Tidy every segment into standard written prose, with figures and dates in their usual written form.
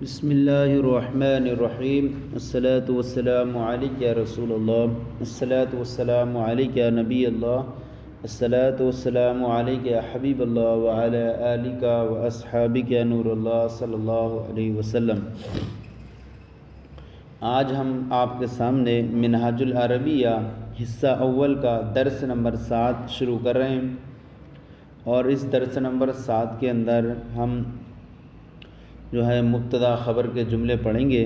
بسم اللہ الرحمن الرحیم الصلاۃ والسلام علیک یا رسول اللہ الصلاۃ والسلام علیک یا نبی اللہ الصلاۃ والسلام علیک یا حبیب اللہ وعلی آلک واصحابک یا نور اللہ صلی اللہ علیہ وسلم۔ آج ہم آپ کے سامنے منہاج العربیہ حصہ اول کا درس نمبر 7 شروع کر رہے ہیں، اور اس درس نمبر 7 کے اندر ہم مبتدا خبر کے جملے پڑھیں گے۔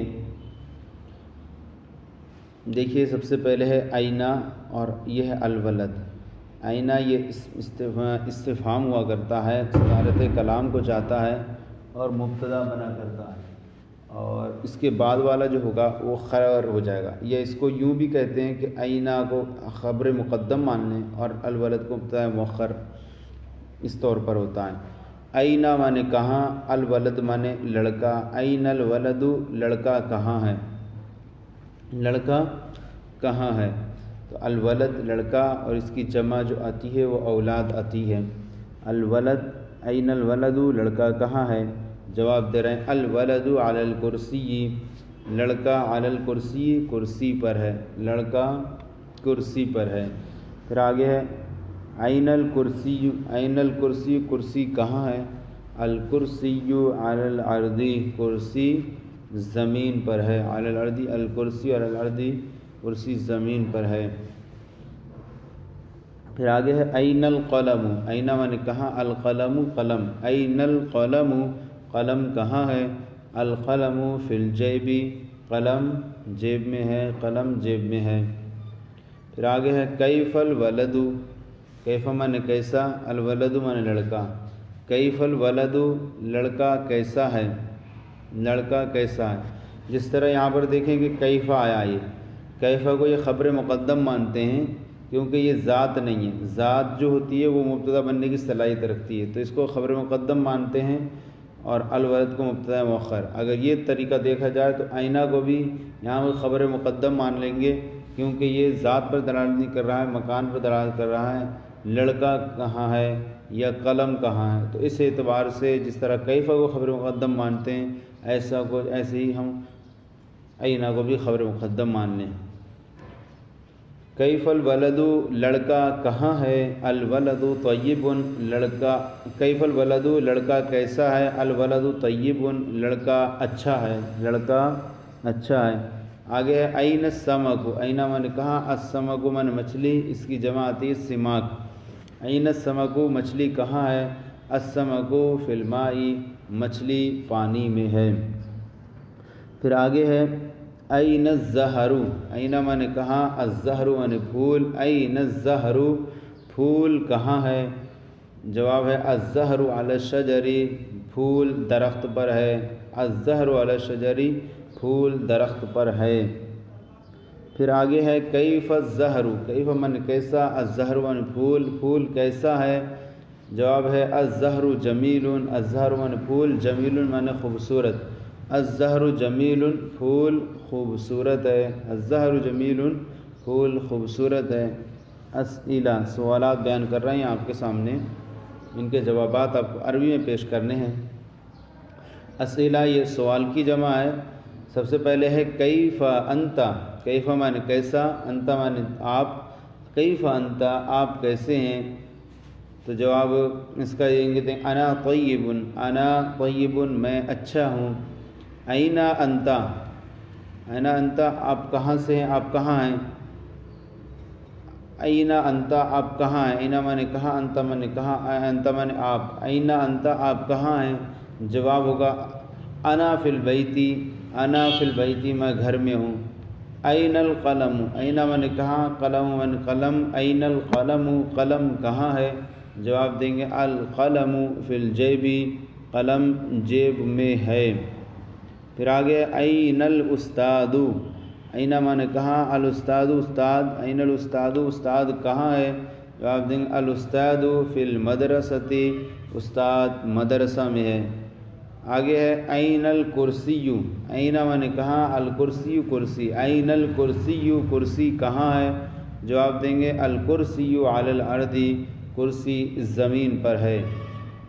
دیکھیے، سب سے پہلے ہے آئینہ، اور یہ ہے الولد۔ آئینہ یہ استفہام ہوا کرتا ہے، صدارت کلام کو چاہتا ہے اور مبتدا بنا کرتا ہے، اور اس کے بعد والا جو ہوگا وہ خبر ہو جائے گا۔ یا اس کو یوں بھی کہتے ہیں کہ آئینہ کو خبر مقدم مان لیں اور الولد کو مبتدا مؤخر اس طور پر ہوتا ہے۔ آئینہ مانے کہاں، الولد مانے لڑکا۔ آئین الولد، لڑکا کہاں ہے، لڑکا کہاں ہے۔ تو الولد لڑکا، اور اس کی جمع جو آتی ہے وہ اولاد آتی ہے۔ الولد، آئین الولد، لڑکا کہاں ہے۔ جواب دے رہے ہیں الولد علی الکرسی، لڑکا علی الکرسی، کرسی پر ہے، لڑکا کرسی پر ہے۔ پھر آگے ہے آئین الکرسی، آئین الکرسی، کرسی کہاں ہے۔ الکرسی علی الارض، کرسی زمین پر ہے۔ علی الارض، الکرسی علی الارض، کرسی زمین پر ہے۔ پھر آگے ہے آئین القلم، آئین مانے کہاں، القلم قلم۔ آئین القلم، قلم کہاں ہے۔ القلم فی الجیب، قلم جیب میں ہے، قلم جیب میں ہے۔ پھر آگے ہے کیف الولد، کیف مانے کیسا، الولد مانے لڑکا۔ کیف الولد، لڑکا کیسا ہے، لڑکا کیسا ہے۔ جس طرح یہاں پر دیکھیں کہ کیفہ آیا، یہ کیفہ کو یہ خبر مقدم مانتے ہیں کیونکہ یہ ذات نہیں ہے۔ ذات جو ہوتی ہے وہ مبتدا بننے کی صلاحیت رکھتی ہے، تو اس کو خبر مقدم مانتے ہیں، اور الولد کو مبتدا مؤخر۔ اگر یہ طریقہ دیکھا جائے تو آئینہ کو بھی یہاں پر خبر مقدم مان لیں گے کیونکہ یہ ذات پر دلالت نہیں کر رہا ہے، مکان پر دلالت کر رہا ہے۔ لڑکا کہاں ہے یا قلم کہاں ہے، تو اس اعتبار سے جس طرح کیفہ کو خبر مقدم مانتے ہیں ایسے ہی ہم آئینہ کو بھی خبر مقدم مان لیں۔ کیف الولد، لڑکا کہاں ہے۔ الولد طیب، لڑکا کیف الولد، لڑکا کیسا ہے۔ الولد طیب، لڑکا اچھا ہے، لڑکا اچھا ہے۔ آگے ہے این السمک، این مانے کہاں، السمک مانے مچھلی، اس کی جمع آتی ہے سماک۔ این السمک، مچھلی کہاں ہے۔ السمک فی الماء، مچھلی پانی میں ہے۔ پھر آگے ہے این الزہر، این مانے کہاں، الزہر مانے پھول۔ این الزہر، پھول کہاں ہے۔ جواب ہے الزہر علی الشجر، پھول درخت پر ہے۔ الزہر علی الشجر، پھول درخت پر ہے۔ پھر آگے ہے کیف الزہر، کیف مانے کیسا، الزہر مانے پھول، پھول کیسا ہے۔ جواب ہے الزہر جمیل، الزہر مانے پھول، جمیل مانے خوبصورت۔ الزہر جمیل، پھول خوبصورت ہے۔ الزہر جمیل، پھول خوبصورت ہے۔ اسئلہ، سوالات بیان کر رہے ہیں آپ کے سامنے، ان کے جوابات آپ کو عربی میں پیش کرنے ہیں۔ اسئلہ یہ سوال کی جمع ہے۔ سب سے پہلے ہے کیف انت، کیف مانے کیسا، انت مانے آپ۔ کیف انت، آپ کیسے ہیں۔ تو جواب اس کا یہ کہتے ہیں انا طیب، انا طیب، میں اچھا ہوں۔ این انت، این انت، آپ کہاں سے ہیں، آپ کہاں ہیں۔ این انت، آپ کہاں ہیں۔ این مانے کہاں، انت مانے کہاں، انت مانے آپ۔ این انت، آپ کہاں ہیں۔ جواب ہوگا انا فی البیت، انا فی البیت، میں گھر میں ہوں۔ این القلم، این مانے کہاں، قلم مانے قلم۔ این القلم، قلم کہاں ہے۔ جواب دیں گے القلم فی الجیب، قلم جیب میں ہے۔ پھر آگے این الاستاذ، این مانے کہاں، الاستاذ استاد۔ این الاستاذ، استاد کہاں ہے۔ جواب دیں گے الاستاذ فی المدرسۃ، استاد مدرسہ میں ہے۔ آگے ہے این الکرسی، این مانے کہاں، الکرسی کرسی۔ این الکرسی، کرسی کہاں ہے۔ جواب دیں گے الکرسی علی الارض، کرسی زمین پر ہے۔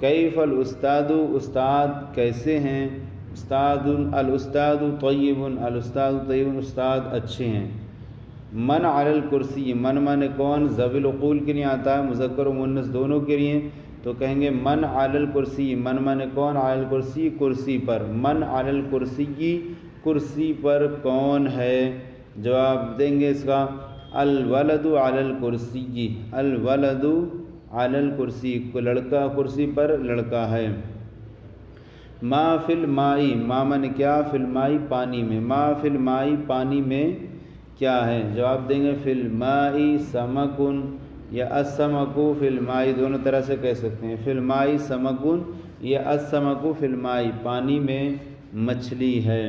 کیف الاستاذ، استاد کیسے ہیں۔ استاد الاستاد طیب، الاستاد طیب، استاد اچھے ہیں۔ من علی الکرسی، من کون، ذوی العقول کے لیے آتا ہے، مذکر و مؤنث دونوں کے لیے، تو کہیں گے من علی الکرسی، من کون، علی الکرسی کرسی پر، من علی الکرسی کرسی پر کون ہے؟ جواب دیں گے اس کا الولد علی الکرسی، الولد علی الکرسی، لڑکا کرسی پر لڑکا ہے۔ ما فی المائی، ما من کیا، فی المائی پانی میں، ما فی المائی پانی میں کیا ہے؟ جواب دیں گے فی المائی سمکن، یا السمکو فی المائی، دونوں طرح سے کہہ سکتے ہیں، فی المائی سمکن یا السمکو فی المائی، پانی میں مچھلی ہے۔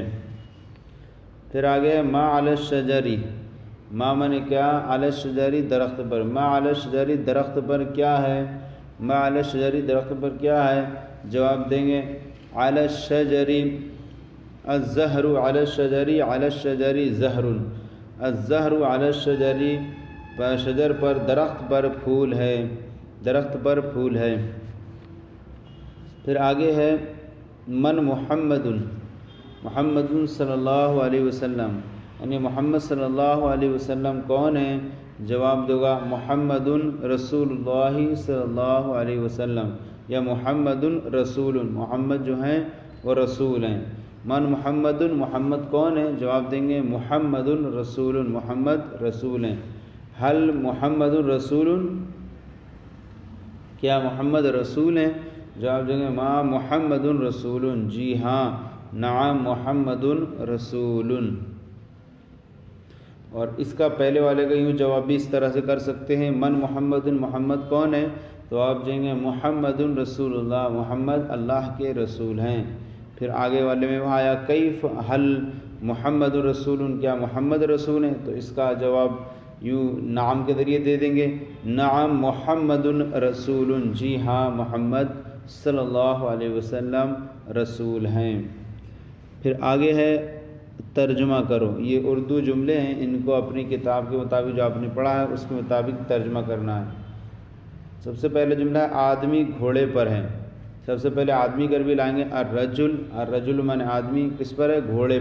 پھر آگے ما علی الشجری، ما من کیا، علی الشجری درخت پر، ما علی الشجری درخت پر کیا ہے؟ ما علی الشجری درخت پر کیا ہے؟ جواب دیں گے علی الشجری الزہر، علی الشجری، علی الشجری زہر، الزہر علی الشجری، شجر پر درخت پر پھول ہے، درخت پر پھول ہے۔ پھر آگے ہے من محمد، محمد صلی اللہ علیہ وسلم، یعنی محمد صلی اللہ علیہ وسلم کون ہے؟ جواب دے گا محمد رسول اللہ صلی اللہ علیہ وسلم، یا محمد رسول، محمد جو ہیں وہ رسول ہیں۔ من محمد، محمد کون ہے؟ جواب دیں گے محمد رسول، محمد رسول ہیں۔ حل محمد رسول، کیا محمد رسول ہیں؟ جواب دیں گے ما محمد رسول، جی ہاں نعم محمد رسول۔ اور اس کا پہلے والے کا یوں جواب بھی اس طرح سے کر سکتے ہیں، من محمد، محمد کون ہے؟ تو آپ دیں گے محمد رسول اللہ، محمد اللہ کے رسول ہیں۔ پھر آگے والے میں وہاں آیا کیف حل محمد رسول، کیا محمد رسول ہیں؟ تو اس کا جواب یوں نعم کے ذریعے دے دیں گے، نعم محمد رسول، جی ہاں محمد صلی اللہ علیہ وسلم رسول ہیں۔ پھر آگے ہے ترجمہ کرو، یہ اردو جملے ہیں، ان کو اپنی کتاب کے مطابق جو آپ نے پڑھا ہے اس کے مطابق ترجمہ کرنا ہے۔ سب سے پہلے جملہ ہے آدمی گھوڑے پر ہے، سب سے پہلے آدمی کر بھی لائیں گے الرجل، الرجل من آدمی کس پر ہے؟ گھوڑے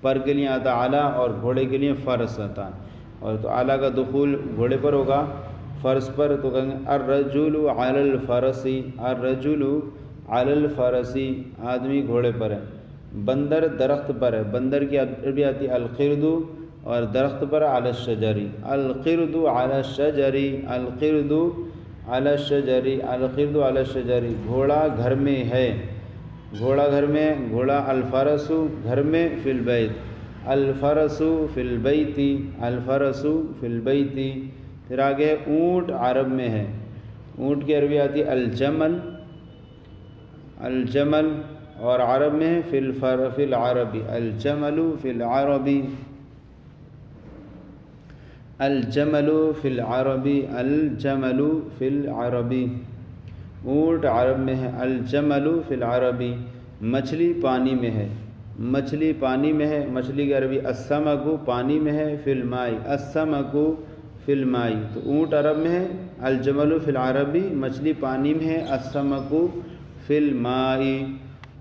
پر کے لیے آتا اعلیٰ اور گھوڑے کے لیے فرس آتا ہے، اور تو اعلیٰ کا دخول گھوڑے پر ہوگا، فرس پر تو کہیں گے الرجل علی الفرس، الرجل علی الفرس، آدمی گھوڑے پر ہے۔ بندر درخت پر ہے، بندر کی عربی آتی ہے القرد، اور درخت پر علی الشجری، القرد علی الشجری، القرد علی الشجری، القرد علی الشجری، گھوڑا گھر میں ہے، گھوڑا گھر میں، گھوڑا الفرس گھر میں، فی البیت، الفرس فی البیت، الفرس فی البیت۔ پھر آگے اونٹ عرب میں ہے، اونٹ کی عربی آتی ہے الجمل، الجمل، اور عرب میں ہے فی العربی، الجمل فی العربی، الجمل فی العربی، الجمل فی العربی، اونٹ عرب میں ہے، الجمل فی العربی۔ مچھلی پانی میں ہے، مچھلی پانی میں ہے، مچھلی کی عربی السمک، پانی میں ہے، فی الماء، السمک فی الماء۔ تو اونٹ عرب میں ہے، الجمل فی العربی، مچھلی پانی میں ہے، السمک فی الماء۔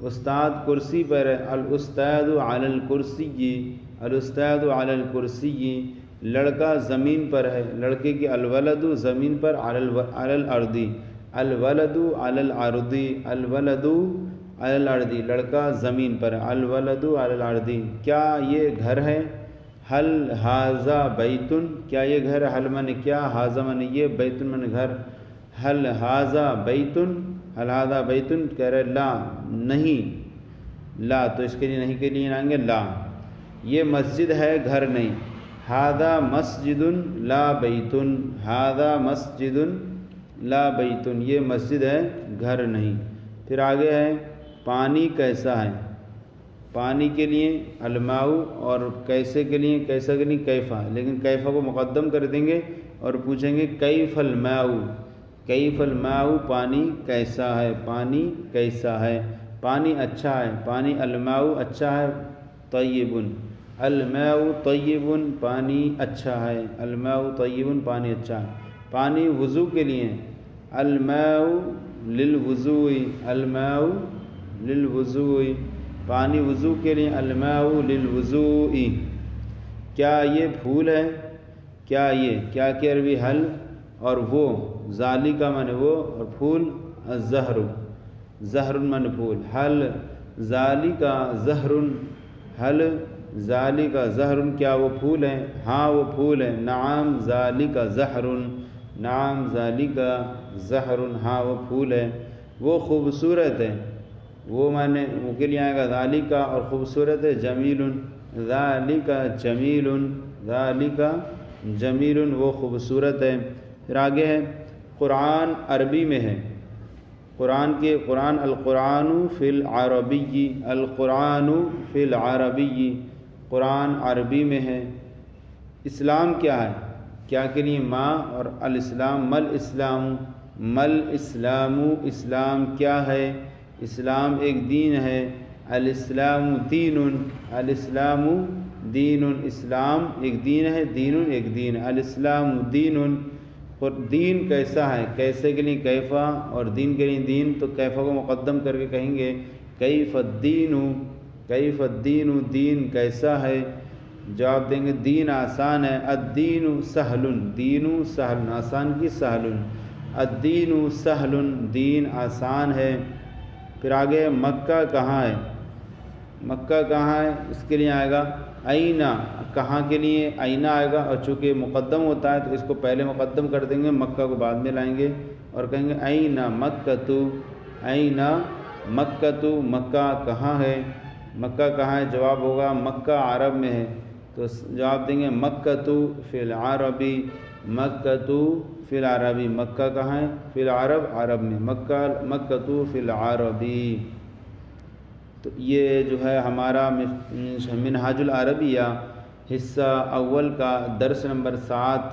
استاد کرسی پر ہے، الاستاذ علی الکرسی، الاستاذ علی الکرسی۔ لڑکا زمین پر ہے، لڑکے کی الولد زمین پر، علی الارض، الولد علی الارض، الولد علی الارض، لڑکا زمین پر ہے، الولد علی الارض۔ کیا یہ گھر ہے؟ حل ھذا بیت، کیا یہ گھر ہے؟ حل من کیا، ھذا من یہ، بیت من گھر، حل ھذا بیت، حل ھذا بیت، کہہ رہے لا نہیں، لا تو اس کے لیے نہیں کے لیے آئیں گے لا، یہ مسجد ہے گھر نہیں، ھذا مسجد لا بیت، ھذا مسجد لا بیت، یہ مسجد ہے گھر نہیں۔ پھر آگے ہے پانی کیسا ہے، پانی کے لیے الماء، اور کیسے کے لیے، کیسا کے لیے کیفا، لیکن کیفا کو مقدم کر دیں گے اور پوچھیں گے کیف الماء، کیف الماء، پانی کیسا ہے، پانی کیسا ہے، پانی اچھا ہے، پانی الماء اچھا ہے، طیب، الماء طیب، پانی اچھا ہے، الماء طیب، پانی اچھا ہے۔ پانی وضو کے لیے، الماء للوضوء، الماء للوضوء، پانی وضو کے لیے، الماء للوضوء، کیا یہ پھول ہے، کیا یہ، کیا کی عربی حل، اور وہ، ذالی کا من وہ، اور پھول الزہر، زہر من پھول، حل ذالی کا زہر، حل ذالی کا زہر، کیا وہ پھول ہے، ہاں وہ پھول ہے، نعم ذالی کا زہر، نعم ذالی کا زہر، ہاں وہ پھول ہے، وہ خوبصورت ہے، وہ وہ کے لیے آئے گا ذالی کا، اور خوبصورت ہے، جمیل، ذالی کا جمیل، ذالی کا جمیل، وہ خوبصورت ہے۔ پھر آگے ہے قرآن عربی میں ہے، قرآن القرآن فی العربی، القرآن فی العربی، قرآن عربی میں ہے۔ اسلام کیا ہے، کیا کے لیے ما، اور الاسلام، مل اسلام، مل اسلام، اسلام کیا ہے، اسلام ایک دین ہے، الاسلام دین، الاسلام دین، اسلام ایک دین ہے، دین ایک دین، الاسلام دین، دین کیسا ہے، کیسے کے لیے کیفا، اور دین کے لیے دین، تو کیفا کو مقدم کر کے کہیں گے کیف الدین، کیف الدین، دین کیسا ہے، جواب دیں گے دین آسان ہے، الدین سہل، دین سہل، آسان کی سہل، الدین سہل، دین آسان ہے۔ پھر آگے مکہ کہاں ہے، مکہ کہاں ہے، اس کے لیے آئے گا اینا، کہاں کے لیے اینا آئے گا، اور چونکہ مقدم ہوتا ہے تو اس کو پہلے مقدم کر دیں گے، مکہ کو بعد میں لائیں گے، اور کہیں گے اینا مکہ، اینا مکہ، مکہ کہاں ہے، مکہ کہاں ہے، جواب ہوگا مکہ عرب میں ہے، تو جواب دیں گے مکہ فی العربی، مکہ فی العربی، مکہ کہاں ہے، فی العرب، عرب میں، مکہ فی العربی۔ تو یہ جو ہے ہمارا منہاج العربیہ حصہ اول کا درس نمبر 7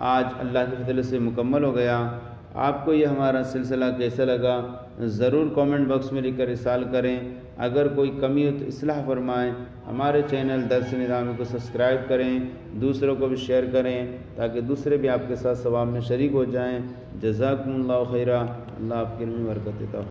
آج اللہ کے فضل سے مکمل ہو گیا۔ آپ کو یہ ہمارا سلسلہ کیسا لگا ضرور کامنٹ باکس میں لکھ کر ارسال کریں، اگر کوئی کمی ہو تو اصلاح فرمائیں، ہمارے چینل درس نظامی کو سبسکرائب کریں، دوسروں کو بھی شیئر کریں تاکہ دوسرے بھی آپ کے ساتھ ثواب میں شریک ہو جائیں۔ جزاکم اللہ خیرہ، اللہ آپ کے علم میں برکت عطا فرمائے۔